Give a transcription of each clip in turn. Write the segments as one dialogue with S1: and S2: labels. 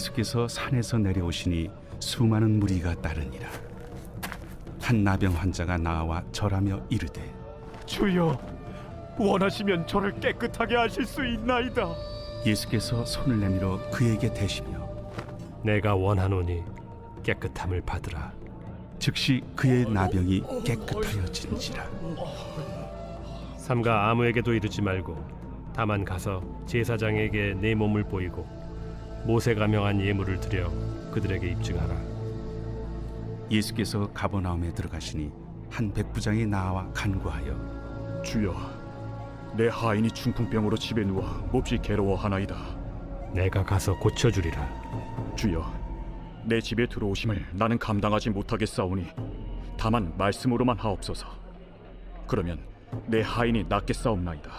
S1: 예수께서 산에서 내려오시니 수많은 무리가 따르니라. 한 나병 환자가 나와 절하며 이르되,
S2: 주여, 원하시면 저를 깨끗하게 하실 수 있나이다.
S1: 예수께서 손을 내밀어 그에게 대시며
S3: 내가 원하노니 깨끗함을 받으라.
S1: 즉시 그의 나병이 깨끗하여진지라.
S3: 삼가 아무에게도 이르지 말고 다만 가서 제사장에게 내 몸을 보이고 모세가 명한 예물을 드려 그들에게 입증하라.
S1: 예수께서 가버나움에 들어가시니 한 백부장이 나와 간구하여,
S2: 주여, 내 하인이 중풍병으로 집에 누워 몹시 괴로워하나이다.
S3: 내가 가서 고쳐주리라.
S2: 주여, 내 집에 들어오심을 나는 감당하지 못하겠사오니 다만 말씀으로만 하옵소서. 그러면 내 하인이 낫겠사옵나이다.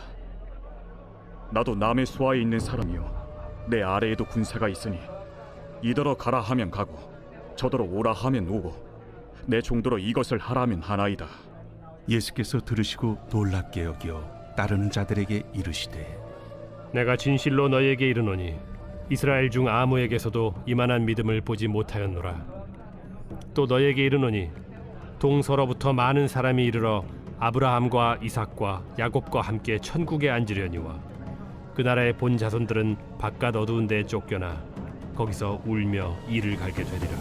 S2: 나도 남의 수하에 있는 사람이요 내 아래에도 군사가 있으니 이더러 가라 하면 가고 저더러 오라 하면 오고 내 종도로 이것을 하라면 하나이다.
S1: 예수께서 들으시고 놀랍게 여겨 따르는 자들에게 이르시되,
S3: 내가 진실로 너희에게 이르노니 이스라엘 중 아무에게서도 이만한 믿음을 보지 못하였노라. 또 너희에게 이르노니 동서로부터 많은 사람이 이르러 아브라함과 이삭과 야곱과 함께 천국에 앉으려니와 그 나라의 본 자손들은 바깥 어두운 데에 쫓겨나 거기서 울며 이를 갈게 되리라.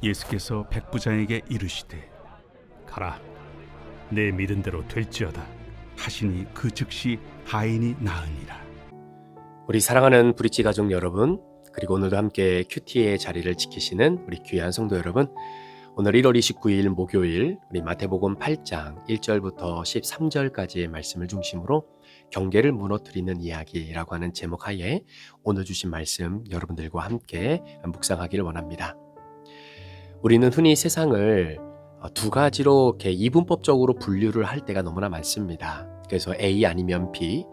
S1: 예수께서 백부장에게 이르시되,
S3: 가라, 내 믿은 대로 될지어다
S1: 하시니 그 즉시 하인이 나으니라.
S4: 우리 사랑하는 브릿지 가족 여러분, 그리고 오늘도 함께 큐티의 자리를 지키시는 우리 귀한 성도 여러분, 오늘 1월 29일 목요일 우리 마태복음 8장 1절부터 13절까지의 말씀을 중심으로 경계를 무너뜨리는 이야기라고 하는 제목 하에 오늘 주신 말씀 여러분들과 함께 묵상하기를 원합니다. 우리는 흔히 세상을 두 가지로 이렇게 이분법적으로 분류를 할 때가 너무나 많습니다. 그래서 A 아니면 B,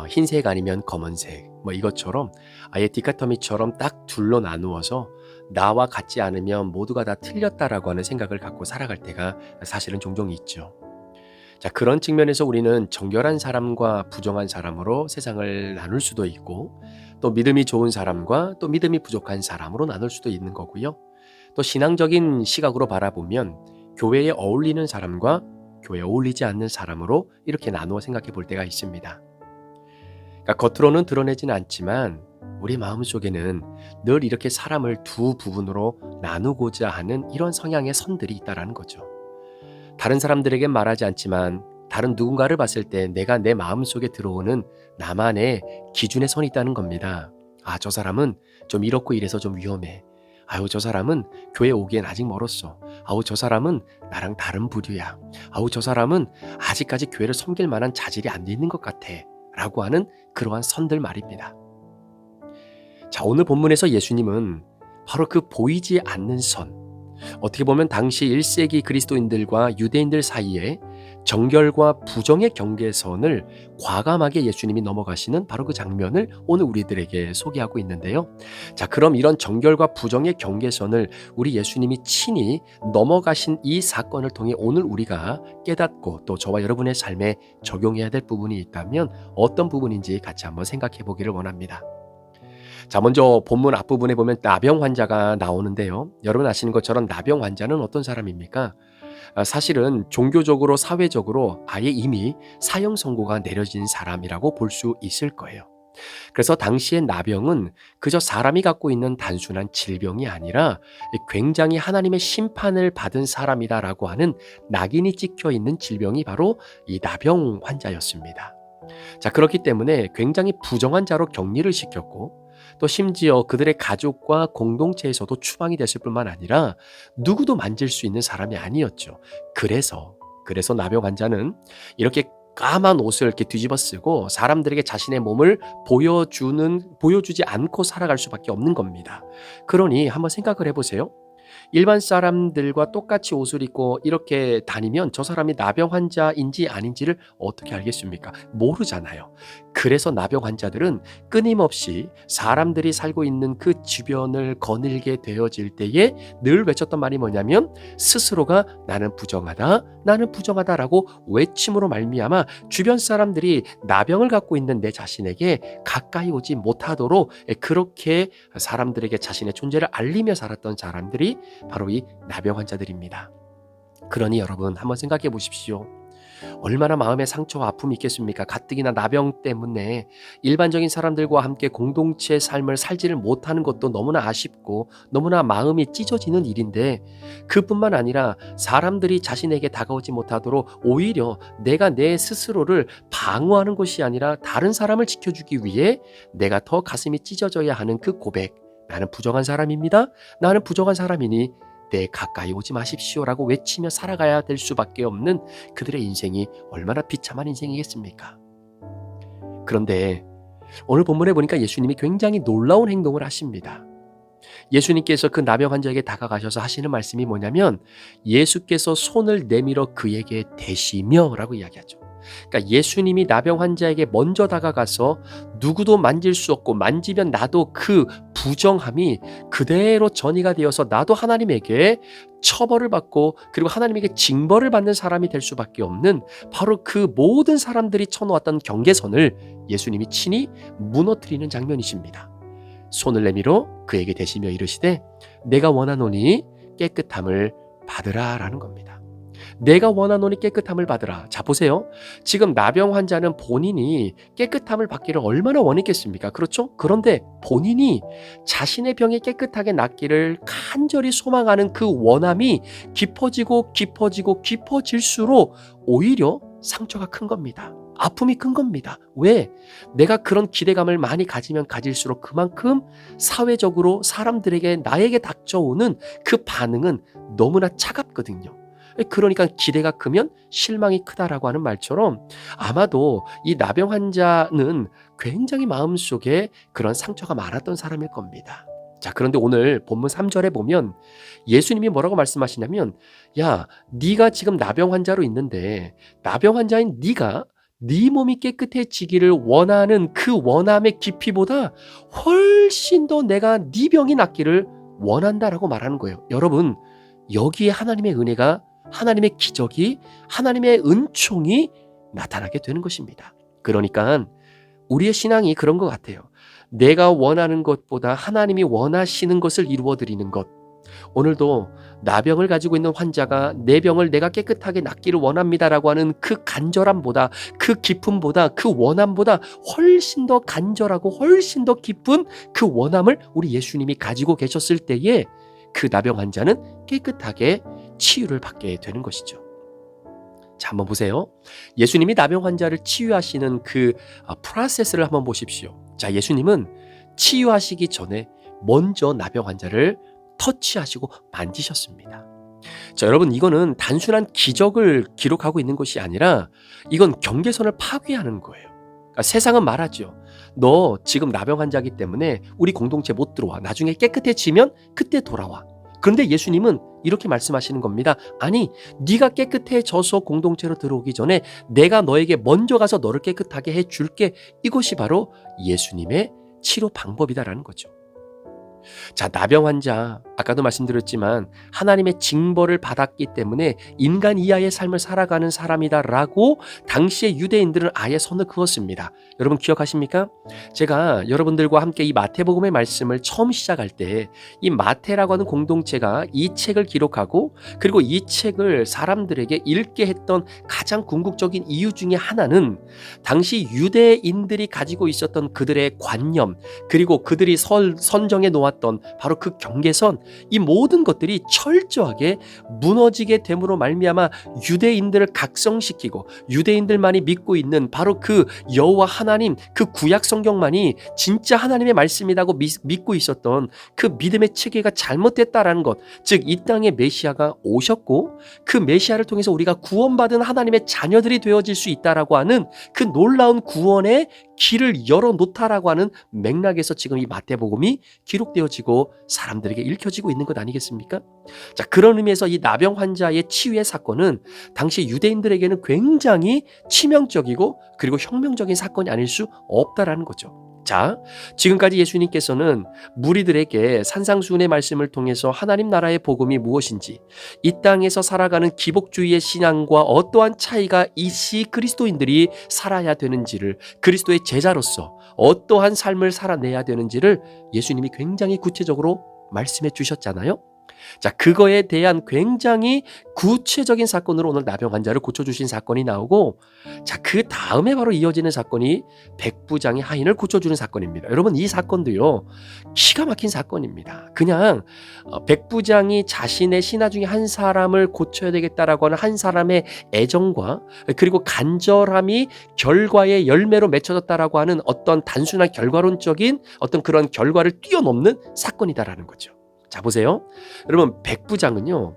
S4: 흰색 아니면 검은색, 이것처럼 아예 디카토미처럼 딱 둘로 나누어서 나와 같지 않으면 모두가 다 틀렸다라고 하는 생각을 갖고 살아갈 때가 사실은 종종 있죠. 자, 그런 측면에서 우리는 정결한 사람과 부정한 사람으로 세상을 나눌 수도 있고, 또 믿음이 좋은 사람과 또 믿음이 부족한 사람으로 나눌 수도 있는 거고요. 또 신앙적인 시각으로 바라보면 교회에 어울리는 사람과 교회에 어울리지 않는 사람으로 이렇게 나누어 생각해 볼 때가 있습니다. 그러니까 겉으로는 드러내지는 않지만 우리 마음속에는 늘 이렇게 사람을 두 부분으로 나누고자 하는 이런 성향의 선들이 있다는 거죠. 다른 사람들에게 말하지 않지만 다른 누군가를 봤을 때 내가 내 마음속에 들어오는 나만의 기준의 선이 있다는 겁니다. 아, 저 사람은 좀 이렇고 이래서 좀 위험해. 아유, 저 사람은 교회 오기엔 아직 멀었어. 아우, 저 사람은 나랑 다른 부류야. 아우, 저 사람은 아직까지 교회를 섬길 만한 자질이 안 돼 있는 것 같아. 라고 하는 그러한 선들 말입니다. 자, 오늘 본문에서 예수님은 바로 그 보이지 않는 선, 어떻게 보면 당시 1세기 그리스도인들과 유대인들 사이에 정결과 부정의 경계선을 과감하게 예수님이 넘어가시는 바로 그 장면을 오늘 우리들에게 소개하고 있는데요. 자, 그럼 이런 정결과 부정의 경계선을 우리 예수님이 친히 넘어가신 이 사건을 통해 오늘 우리가 깨닫고 또 저와 여러분의 삶에 적용해야 될 부분이 있다면 어떤 부분인지 같이 한번 생각해 보기를 원합니다. 자, 먼저 본문 앞부분에 보면 나병 환자가 나오는데요. 여러분 아시는 것처럼 나병 환자는 어떤 사람입니까? 사실은 종교적으로 사회적으로 아예 이미 사형 선고가 내려진 사람이라고 볼 수 있을 거예요. 그래서 당시의 나병은 그저 사람이 갖고 있는 단순한 질병이 아니라 굉장히 하나님의 심판을 받은 사람이다라고 하는 낙인이 찍혀 있는 질병이 바로 이 나병 환자였습니다. 자, 그렇기 때문에 굉장히 부정한 자로 격리를 시켰고, 또 심지어 그들의 가족과 공동체에서도 추방이 됐을 뿐만 아니라 누구도 만질 수 있는 사람이 아니었죠. 그래서 나병 환자는 이렇게 까만 옷을 이렇게 뒤집어 쓰고 사람들에게 자신의 몸을 보여주지 않고 살아갈 수밖에 없는 겁니다. 그러니 한번 생각을 해보세요. 일반 사람들과 똑같이 옷을 입고 이렇게 다니면 저 사람이 나병 환자인지 아닌지를 어떻게 알겠습니까? 모르잖아요. 그래서 나병 환자들은 끊임없이 사람들이 살고 있는 그 주변을 거닐게 되어질 때에 늘 외쳤던 말이 뭐냐면 스스로가 나는 부정하다라고 외침으로 말미암아 주변 사람들이 나병을 갖고 있는 내 자신에게 가까이 오지 못하도록 그렇게 사람들에게 자신의 존재를 알리며 살았던 사람들이 바로 이 나병 환자들입니다. 그러니 여러분 한번 생각해 보십시오. 얼마나 마음의 상처와 아픔이 있겠습니까? 가뜩이나 나병 때문에 일반적인 사람들과 함께 공동체의 삶을 살지를 못하는 것도 너무나 아쉽고 너무나 마음이 찢어지는 일인데, 그뿐만 아니라 사람들이 자신에게 다가오지 못하도록 오히려 내가 내 스스로를 방어하는 것이 아니라 다른 사람을 지켜주기 위해 내가 더 가슴이 찢어져야 하는 그 고백, 나는 부정한 사람입니다. 나는 부정한 사람이니 내 가까이 오지 마십시오라고 외치며 살아가야 될 수밖에 없는 그들의 인생이 얼마나 비참한 인생이겠습니까? 그런데 오늘 본문에 보니까 예수님이 굉장히 놀라운 행동을 하십니다. 예수님께서 그 나병 환자에게 다가가셔서 하시는 말씀이 뭐냐면 예수께서 손을 내밀어 그에게 대시며 라고 이야기하죠. 그러니까 예수님이 나병 환자에게 먼저 다가가서 누구도 만질 수 없고 만지면 나도 그 부정함이 그대로 전이가 되어서 나도 하나님에게 처벌을 받고 그리고 하나님에게 징벌을 받는 사람이 될 수밖에 없는 바로 그 모든 사람들이 쳐놓았던 경계선을 예수님이 친히 무너뜨리는 장면이십니다. 손을 내밀어 그에게 대시며 이르시되 내가 원하노니 깨끗함을 받으라 라는 겁니다. 내가 원하노니 깨끗함을 받으라. 자 보세요. 지금 나병 환자는 본인이 깨끗함을 받기를 얼마나 원했겠습니까? 그렇죠? 그런데 본인이 자신의 병이 깨끗하게 낫기를 간절히 소망하는 그 원함이 깊어질수록 오히려 상처가 큰 겁니다. 아픔이 큰 겁니다. 왜? 내가 그런 기대감을 많이 가지면 가질수록 그만큼 사회적으로 사람들에게 나에게 닥쳐오는 그 반응은 너무나 차갑거든요. 그러니까 기대가 크면 실망이 크다라고 하는 말처럼 아마도 이 나병 환자는 굉장히 마음속에 그런 상처가 많았던 사람일 겁니다. 자, 그런데 오늘 본문 3절에 보면 예수님이 뭐라고 말씀하시냐면 야, 네가 지금 나병 환자로 있는데 나병 환자인 네가 네 몸이 깨끗해지기를 원하는 그 원함의 깊이보다 훨씬 더 내가 네 병이 낫기를 원한다라고 말하는 거예요. 여러분, 여기에 하나님의 은혜가, 하나님의 기적이, 하나님의 은총이 나타나게 되는 것입니다. 그러니까 우리의 신앙이 그런 것 같아요. 내가 원하는 것보다 하나님이 원하시는 것을 이루어드리는 것. 오늘도 나병을 가지고 있는 환자가 내 병을 내가 깨끗하게 낫기를 원합니다라고 하는 그 간절함보다, 그 기쁨보다, 그 원함보다 훨씬 더 간절하고 훨씬 더 깊은 그 원함을 우리 예수님이 가지고 계셨을 때에 그 나병 환자는 깨끗하게 치유를 받게 되는 것이죠. 자, 한번 보세요. 예수님이 나병 환자를 치유하시는 그 프로세스를 한번 보십시오. 자, 예수님은 치유하시기 전에 먼저 나병 환자를 터치하시고 만지셨습니다. 자, 여러분, 이거는 단순한 기적을 기록하고 있는 것이 아니라 이건 경계선을 파괴하는 거예요. 그러니까 세상은 말하죠. 너 지금 나병 환자이기 때문에 우리 공동체 못 들어와. 나중에 깨끗해지면 그때 돌아와. 그런데 예수님은 이렇게 말씀하시는 겁니다. 아니, 네가 깨끗해져서 공동체로 들어오기 전에 내가 너에게 먼저 가서 너를 깨끗하게 해줄게. 이것이 바로 예수님의 치료 방법이다라는 거죠. 자, 나병 환자, 아까도 말씀드렸지만 하나님의 징벌을 받았기 때문에 인간 이하의 삶을 살아가는 사람이다라고 당시의 유대인들은 아예 선을 그었습니다. 여러분 기억하십니까? 제가 여러분들과 함께 이 마태복음의 말씀을 처음 시작할 때 이 마태라고 하는 공동체가 이 책을 기록하고 그리고 이 책을 사람들에게 읽게 했던 가장 궁극적인 이유 중에 하나는 당시 유대인들이 가지고 있었던 그들의 관념, 그리고 그들이 선정해 놓았던 바로 그 경계선, 이 모든 것들이 철저하게 무너지게 됨으로 말미암아 유대인들을 각성시키고 유대인들만이 믿고 있는 바로 그 여호와 하나님, 그 구약 성경만이 진짜 하나님의 말씀이라고 믿고 있었던 그 믿음의 체계가 잘못됐다라는 것, 즉 이 땅에 메시아가 오셨고 그 메시아를 통해서 우리가 구원받은 하나님의 자녀들이 되어질 수 있다라고 하는 그 놀라운 구원의 길을 열어놓다라고 하는 맥락에서 지금 이 마태복음이 기록되어지고 사람들에게 읽혀지고 있는 것 아니겠습니까? 자, 그런 의미에서 이 나병 환자의 치유의 사건은 당시 유대인들에게는 굉장히 치명적이고 그리고 혁명적인 사건이 아닐 수 없다라는 거죠. 자, 지금까지 예수님께서는 무리들에게 산상수훈의 말씀을 통해서 하나님 나라의 복음이 무엇인지, 이 땅에서 살아가는 기복주의의 신앙과 어떠한 차이가 있이 그리스도인들이 살아야 되는지를, 그리스도의 제자로서 어떠한 삶을 살아내야 되는지를 예수님이 굉장히 구체적으로 말씀해 주셨잖아요. 자, 그거에 대한 굉장히 구체적인 사건으로 오늘 나병 환자를 고쳐주신 사건이 나오고, 자, 그 다음에 바로 이어지는 사건이 백부장의 하인을 고쳐주는 사건입니다. 여러분, 이 사건도요, 기가 막힌 사건입니다. 그냥 백부장이 자신의 신하 중에 한 사람을 고쳐야 되겠다라고 하는 한 사람의 애정과 그리고 간절함이 결과의 열매로 맺혀졌다라고 하는 어떤 단순한 결과론적인 어떤 그런 결과를 뛰어넘는 사건이다라는 거죠. 자, 보세요. 여러분, 백부장은요,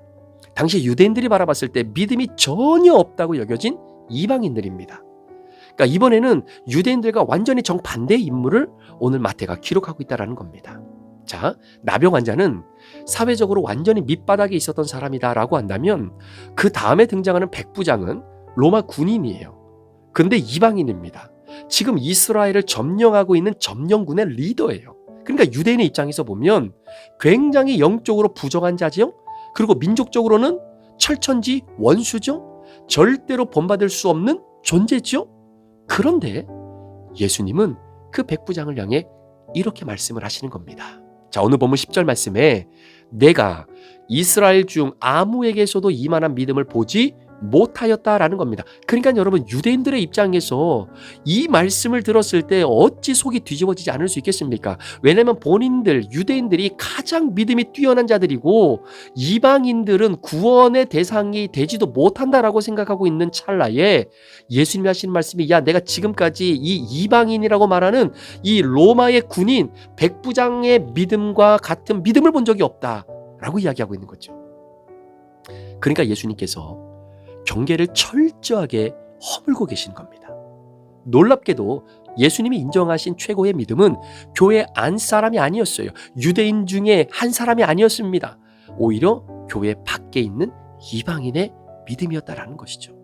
S4: 당시 유대인들이 바라봤을 때 믿음이 전혀 없다고 여겨진 이방인들입니다. 그러니까 이번에는 유대인들과 완전히 정반대의 인물을 오늘 마태가 기록하고 있다는 겁니다. 자, 나병 환자는 사회적으로 완전히 밑바닥에 있었던 사람이다라고 한다면 그 다음에 등장하는 백부장은 로마 군인이에요. 근데 이방인입니다. 지금 이스라엘을 점령하고 있는 점령군의 리더예요. 그러니까 유대인의 입장에서 보면 굉장히 영적으로 부정한 자지요. 그리고 민족적으로는 철천지 원수죠. 절대로 본받을 수 없는 존재죠. 그런데 예수님은 그 백부장을 향해 이렇게 말씀을 하시는 겁니다. 자, 오늘 본문 10절 말씀에 내가 이스라엘 중 아무에게서도 이만한 믿음을 보지 못하였다라는 겁니다. 그러니까 여러분, 유대인들의 입장에서 이 말씀을 들었을 때 어찌 속이 뒤집어지지 않을 수 있겠습니까? 왜냐하면 본인들, 유대인들이 가장 믿음이 뛰어난 자들이고 이방인들은 구원의 대상이 되지도 못한다라고 생각하고 있는 찰나에 예수님이 하시는 말씀이, 야, 내가 지금까지 이 이방인이라고 말하는 이 로마의 군인 백부장의 믿음과 같은 믿음을 본 적이 없다라고 이야기하고 있는 거죠. 그러니까 예수님께서 경계를 철저하게 허물고 계신 겁니다. 놀랍게도 예수님이 인정하신 최고의 믿음은 교회 안 사람이 아니었어요. 유대인 중에 한 사람이 아니었습니다. 오히려 교회 밖에 있는 이방인의 믿음이었다라는 것이죠.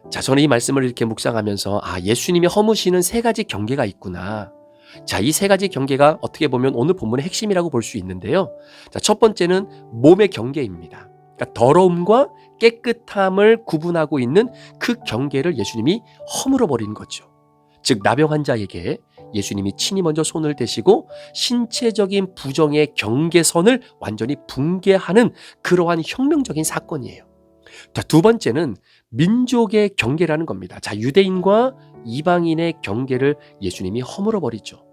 S4: 자, 저는 이 말씀을 이렇게 묵상하면서 예수님이 허무시는 세 가지 경계가 있구나. 자, 이 세 가지 경계가 어떻게 보면 오늘 본문의 핵심이라고 볼 수 있는데요. 자, 첫 번째는 몸의 경계입니다. 그러니까 더러움과 깨끗함을 구분하고 있는 그 경계를 예수님이 허물어 버리는 거죠. 즉, 나병 환자에게 예수님이 친히 먼저 손을 대시고 신체적인 부정의 경계선을 완전히 붕괴하는 그러한 혁명적인 사건이에요. 두 번째는 민족의 경계라는 겁니다. 자, 유대인과 이방인의 경계를 예수님이 허물어 버리죠.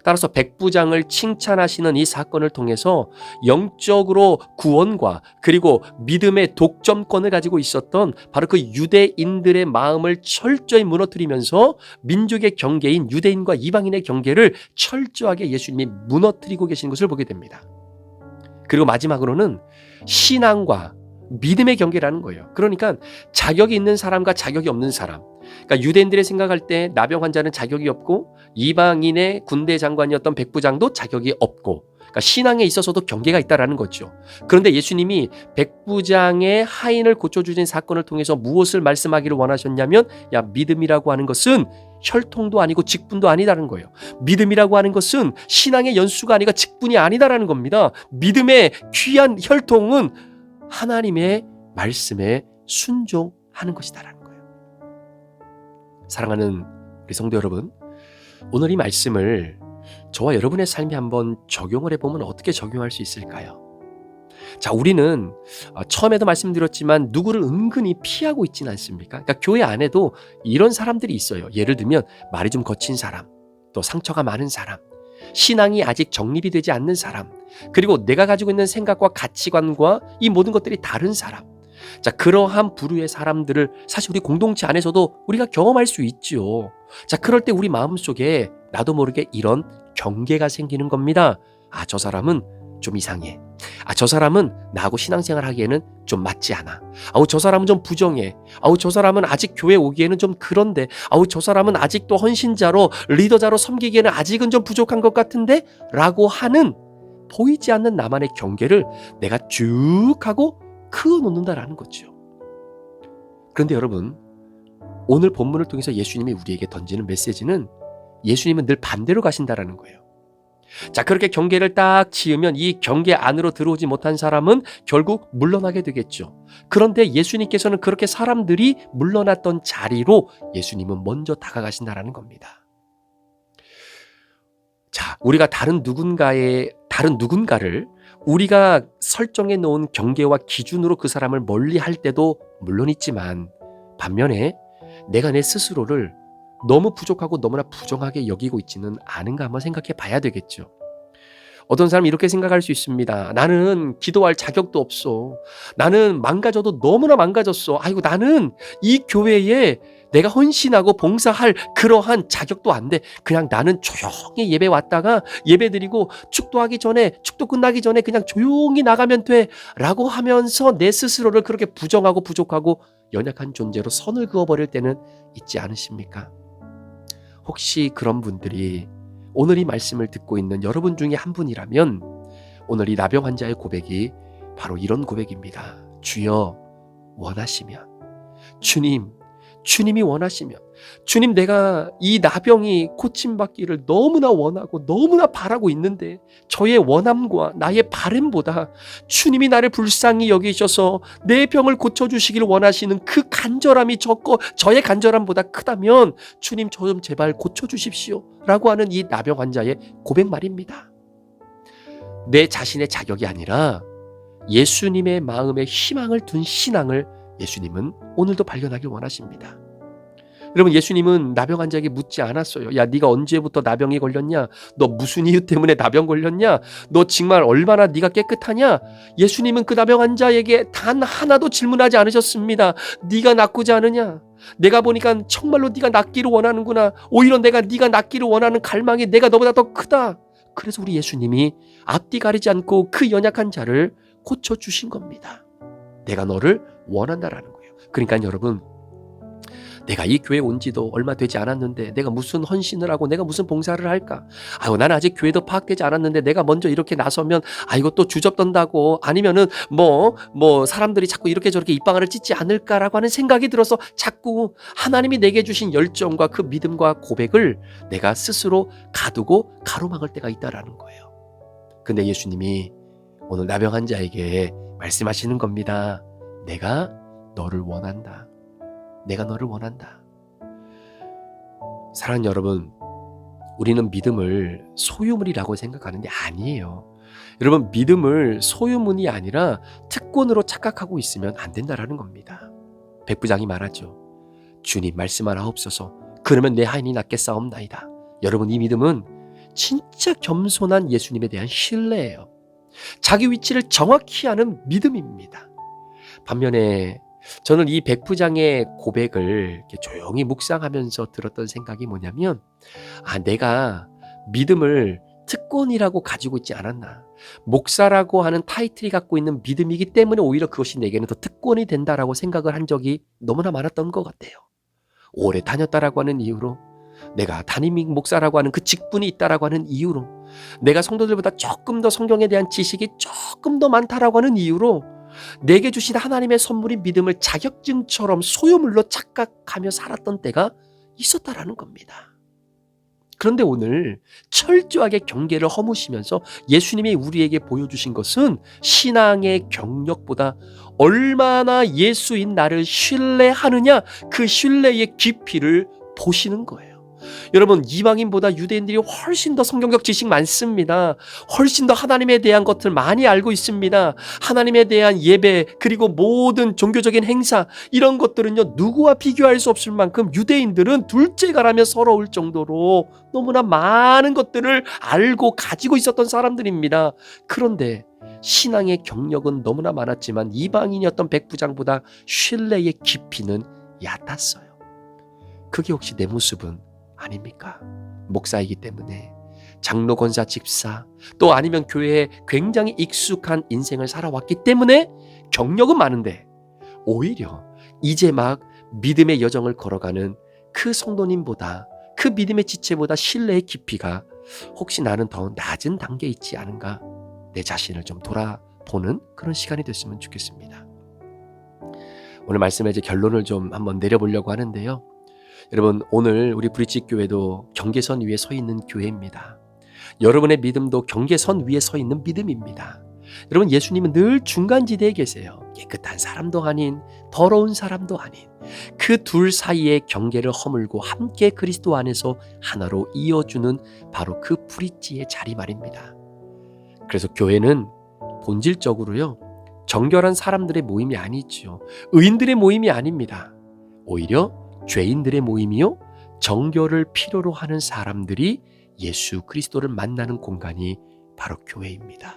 S4: 따라서 백부장을 칭찬하시는 이 사건을 통해서 영적으로 구원과 그리고 믿음의 독점권을 가지고 있었던 바로 그 유대인들의 마음을 철저히 무너뜨리면서 민족의 경계인 유대인과 이방인의 경계를 철저하게 예수님이 무너뜨리고 계신 것을 보게 됩니다. 그리고 마지막으로는 신앙과 믿음의 경계라는 거예요. 그러니까 자격이 있는 사람과 자격이 없는 사람. 그러니까 유대인들이 생각할 때 나병 환자는 자격이 없고 이방인의 군대 장관이었던 백부장도 자격이 없고, 그러니까 신앙에 있어서도 경계가 있다라는 거죠. 그런데 예수님이 백부장의 하인을 고쳐주신 사건을 통해서 무엇을 말씀하기를 원하셨냐면, 야, 믿음이라고 하는 것은 혈통도 아니고 직분도 아니다라는 거예요. 믿음이라고 하는 것은 신앙의 연수가 아니고 직분이 아니다라는 겁니다. 믿음의 귀한 혈통은 하나님의 말씀에 순종하는 것이다라는 거예요. 사랑하는 우리 성도 여러분, 오늘 이 말씀을 저와 여러분의 삶에 한번 적용을 해보면 어떻게 적용할 수 있을까요? 자, 우리는 처음에도 말씀드렸지만 누구를 은근히 피하고 있지는 않습니까? 그러니까 교회 안에도 이런 사람들이 있어요. 예를 들면 말이 좀 거친 사람, 또 상처가 많은 사람, 신앙이 아직 정립이 되지 않는 사람, 그리고 내가 가지고 있는 생각과 가치관과 이 모든 것들이 다른 사람. 자, 그러한 부류의 사람들을 사실 우리 공동체 안에서도 우리가 경험할 수 있죠. 자, 그럴 때 우리 마음속에 나도 모르게 이런 경계가 생기는 겁니다. 저 사람은 좀 이상해. 저 사람은 나하고 신앙생활 하기에는 좀 맞지 않아. 저 사람은 좀 부정해. 저 사람은 아직 교회 오기에는 좀 그런데. 저 사람은 아직도 헌신자로 리더자로 섬기기에는 아직은 좀 부족한 것 같은데? 라고 하는 보이지 않는 나만의 경계를 내가 쭉 하고 그어놓는다라는 거죠. 그런데 여러분, 오늘 본문을 통해서 예수님이 우리에게 던지는 메시지는 예수님은 늘 반대로 가신다라는 거예요. 자, 그렇게 경계를 딱 지으면 이 경계 안으로 들어오지 못한 사람은 결국 물러나게 되겠죠. 그런데 예수님께서는 그렇게 사람들이 물러났던 자리로 예수님은 먼저 다가가신다라는 겁니다. 자, 우리가 다른 누군가를 우리가 설정해 놓은 경계와 기준으로 그 사람을 멀리 할 때도 물론 있지만, 반면에 내가 내 스스로를 너무 부족하고 너무나 부정하게 여기고 있지는 않은가 한번 생각해 봐야 되겠죠. 어떤 사람이 이렇게 생각할 수 있습니다. 나는 기도할 자격도 없어. 나는 망가져도 너무나 망가졌어. 아이고, 나는 이 교회에 내가 헌신하고 봉사할 그러한 자격도 안 돼. 그냥 나는 조용히 예배 왔다가 예배 드리고 축도 끝나기 전에 그냥 조용히 나가면 돼. 라고 하면서 내 스스로를 그렇게 부정하고 부족하고 연약한 존재로 선을 그어버릴 때는 있지 않으십니까? 혹시 그런 분들이 오늘 이 말씀을 듣고 있는 여러분 중에 한 분이라면 오늘 이 나병 환자의 고백이 바로 이런 고백입니다. 주여 원하시면, 주님이 원하시면, 주님, 내가 이 나병이 고침받기를 너무나 원하고 너무나 바라고 있는데 저의 원함과 나의 바램보다 주님이 나를 불쌍히 여기셔서 내 병을 고쳐주시길 원하시는 그 간절함이 저의 간절함보다 크다면 주님, 저 좀 제발 고쳐주십시오 라고 하는 이 나병 환자의 고백 말입니다. 내 자신의 자격이 아니라 예수님의 마음에 희망을 둔 신앙을 예수님은 오늘도 발견하길 원하십니다. 여러분, 예수님은 나병 환자에게 묻지 않았어요. 야, 네가 언제부터 나병이 걸렸냐? 너 무슨 이유 때문에 나병 걸렸냐? 너 정말 얼마나 네가 깨끗하냐? 예수님은 그 나병 환자에게 단 하나도 질문하지 않으셨습니다. 네가 낫고자 하느냐? 내가 보니까 정말로 네가 낫기를 원하는구나. 오히려 네가 낫기를 원하는 갈망이 내가 너보다 더 크다. 그래서 우리 예수님이 앞뒤 가리지 않고 그 연약한 자를 고쳐주신 겁니다. 내가 너를 원한다라는 거예요. 그러니까 여러분, 내가 이 교회에 온 지도 얼마 되지 않았는데 내가 무슨 헌신을 하고 내가 무슨 봉사를 할까? 나는 아직 교회도 파악되지 않았는데 내가 먼저 이렇게 나서면 이거 또 주접던다고, 아니면은 사람들이 자꾸 이렇게 저렇게 입방아를 찢지 않을까라고 하는 생각이 들어서 자꾸 하나님이 내게 주신 열정과 그 믿음과 고백을 내가 스스로 가두고 가로막을 때가 있다라는 거예요. 근데 예수님이 오늘 나병 환자에게 말씀하시는 겁니다. 내가 너를 원한다. 내가 너를 원한다. 사랑하는 여러분, 우리는 믿음을 소유물이라고 생각하는데 아니에요. 여러분, 믿음을 소유물이 아니라 특권으로 착각하고 있으면 안 된다라는 겁니다. 백부장이 말하죠. 주님 말씀하옵소서. 그러면 내 하인이 낫겠사옵나이다. 여러분, 이 믿음은 진짜 겸손한 예수님에 대한 신뢰예요. 자기 위치를 정확히 아는 믿음입니다. 반면에 저는 이 백부장의 고백을 이렇게 조용히 묵상하면서 들었던 생각이 뭐냐면, 내가 믿음을 특권이라고 가지고 있지 않았나. 목사라고 하는 타이틀이 갖고 있는 믿음이기 때문에 오히려 그것이 내게는 더 특권이 된다라고 생각을 한 적이 너무나 많았던 것 같아요. 오래 다녔다라고 하는 이유로, 내가 담임 목사라고 하는 그 직분이 있다라고 하는 이유로, 내가 성도들보다 조금 더 성경에 대한 지식이 조금 더 많다라고 하는 이유로 내게 주신 하나님의 선물인 믿음을 자격증처럼 소유물로 착각하며 살았던 때가 있었다라는 겁니다. 그런데 오늘 철저하게 경계를 허무시면서 예수님이 우리에게 보여주신 것은 신앙의 경력보다 얼마나 예수인 나를 신뢰하느냐, 그 신뢰의 깊이를 보시는 거예요. 여러분, 이방인보다 유대인들이 훨씬 더 성경적 지식 많습니다. 훨씬 더 하나님에 대한 것들 많이 알고 있습니다. 하나님에 대한 예배, 그리고 모든 종교적인 행사, 이런 것들은요, 누구와 비교할 수 없을 만큼 유대인들은 둘째가라며 서러울 정도로 너무나 많은 것들을 알고 가지고 있었던 사람들입니다. 그런데 신앙의 경력은 너무나 많았지만 이방인이었던 백부장보다 신뢰의 깊이는 얕았어요. 그게 혹시 내 모습은 아닙니까? 목사이기 때문에, 장로, 권사, 집사, 또 아니면 교회에 굉장히 익숙한 인생을 살아왔기 때문에 경력은 많은데 오히려 이제 막 믿음의 여정을 걸어가는 그 성도님보다, 그 믿음의 지체보다 신뢰의 깊이가 혹시 나는 더 낮은 단계에 있지 않은가, 내 자신을 좀 돌아보는 그런 시간이 됐으면 좋겠습니다. 오늘 말씀의 이제 결론을 좀 한번 내려보려고 하는데요. 여러분, 오늘 우리 브릿지 교회도 경계선 위에 서 있는 교회입니다. 여러분의 믿음도 경계선 위에 서 있는 믿음입니다. 여러분, 예수님은 늘 중간지대에 계세요. 깨끗한 사람도 아닌, 더러운 사람도 아닌 그 둘 사이의 경계를 허물고 함께 그리스도 안에서 하나로 이어주는 바로 그 브릿지의 자리 말입니다. 그래서 교회는 본질적으로요, 정결한 사람들의 모임이 아니죠. 의인들의 모임이 아닙니다. 오히려 죄인들의 모임이요, 정결을 필요로 하는 사람들이 예수 그리스도를 만나는 공간이 바로 교회입니다.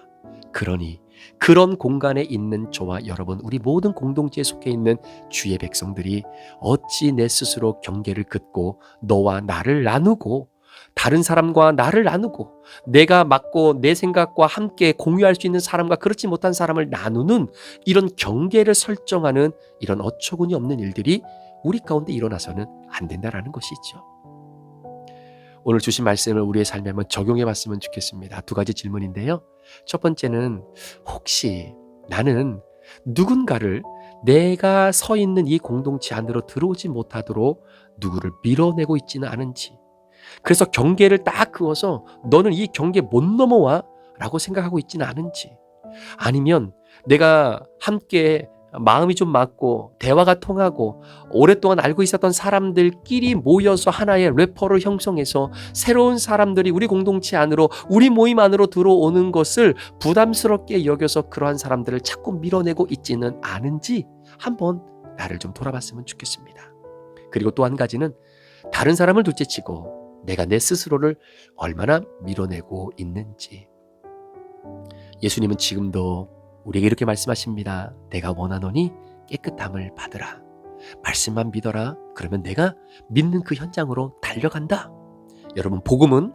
S4: 그러니 그런 공간에 있는 저와 여러분, 우리 모든 공동체에 속해 있는 주의 백성들이 어찌 내 스스로 경계를 긋고 너와 나를 나누고, 다른 사람과 나를 나누고, 내가 맡고 내 생각과 함께 공유할 수 있는 사람과 그렇지 못한 사람을 나누는 이런 경계를 설정하는 이런 어처구니 없는 일들이 우리 가운데 일어나서는 안 된다라는 것이죠. 오늘 주신 말씀을 우리의 삶에 한번 적용해 봤으면 좋겠습니다. 두 가지 질문인데요. 첫 번째는, 혹시 나는 누군가를 내가 서 있는 이 공동체 안으로 들어오지 못하도록 누구를 밀어내고 있지는 않은지, 그래서 경계를 딱 그어서 너는 이 경계 못 넘어와 라고 생각하고 있지는 않은지, 아니면 내가 함께 마음이 좀 맞고 대화가 통하고 오랫동안 알고 있었던 사람들끼리 모여서 하나의 래퍼를 형성해서 새로운 사람들이 우리 공동체 안으로, 우리 모임 안으로 들어오는 것을 부담스럽게 여겨서 그러한 사람들을 자꾸 밀어내고 있지는 않은지 한번 나를 좀 돌아봤으면 좋겠습니다. 그리고 또 한 가지는, 다른 사람을 둘째치고 내가 내 스스로를 얼마나 밀어내고 있는지. 예수님은 지금도 우리에게 이렇게 말씀하십니다. 내가 원하노니 깨끗함을 받으라. 말씀만 믿어라. 그러면 내가 믿는 그 현장으로 달려간다. 여러분, 복음은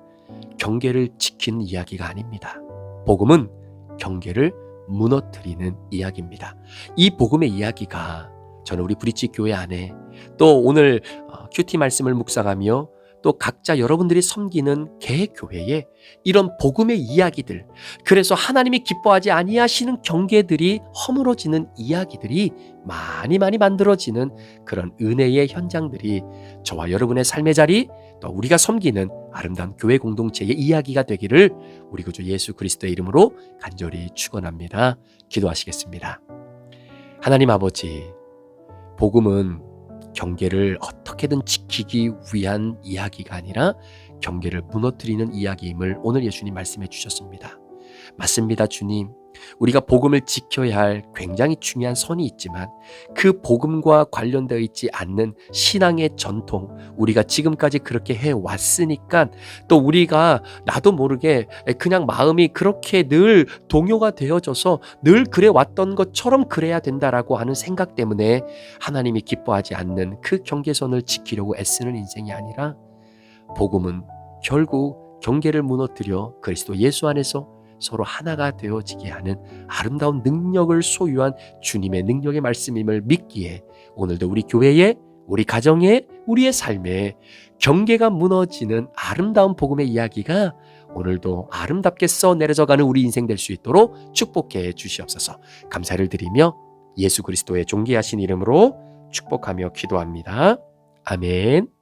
S4: 경계를 지키는 이야기가 아닙니다. 복음은 경계를 무너뜨리는 이야기입니다. 이 복음의 이야기가 저는 우리 브릿지 교회 안에, 또 오늘 큐티 말씀을 묵상하며 또 각자 여러분들이 섬기는 개교회에 이런 복음의 이야기들, 그래서 하나님이 기뻐하지 아니하시는 경계들이 허물어지는 이야기들이 많이 만들어지는 그런 은혜의 현장들이 저와 여러분의 삶의 자리, 또 우리가 섬기는 아름다운 교회 공동체의 이야기가 되기를 우리 구주 예수 그리스도의 이름으로 간절히 축원합니다. 기도하시겠습니다. 하나님 아버지, 복음은 경계를 어떻게든 지키기 위한 이야기가 아니라 경계를 무너뜨리는 이야기임을 오늘 예수님 말씀해 주셨습니다. 맞습니다, 주님. 우리가 복음을 지켜야 할 굉장히 중요한 선이 있지만 그 복음과 관련되어 있지 않는 신앙의 전통, 우리가 지금까지 그렇게 해왔으니까 또 우리가 나도 모르게 그냥 마음이 그렇게 늘 동요가 되어져서 늘 그래왔던 것처럼 그래야 된다라고 하는 생각 때문에 하나님이 기뻐하지 않는 그 경계선을 지키려고 애쓰는 인생이 아니라, 복음은 결국 경계를 무너뜨려 그리스도 예수 안에서 서로 하나가 되어지게 하는 아름다운 능력을 소유한 주님의 능력의 말씀임을 믿기에 오늘도 우리 교회에, 우리 가정에, 우리의 삶에 경계가 무너지는 아름다운 복음의 이야기가 오늘도 아름답게 써내려져가는 우리 인생 될 수 있도록 축복해 주시옵소서. 감사를 드리며 예수 그리스도의 존귀하신 이름으로 축복하며 기도합니다. 아멘.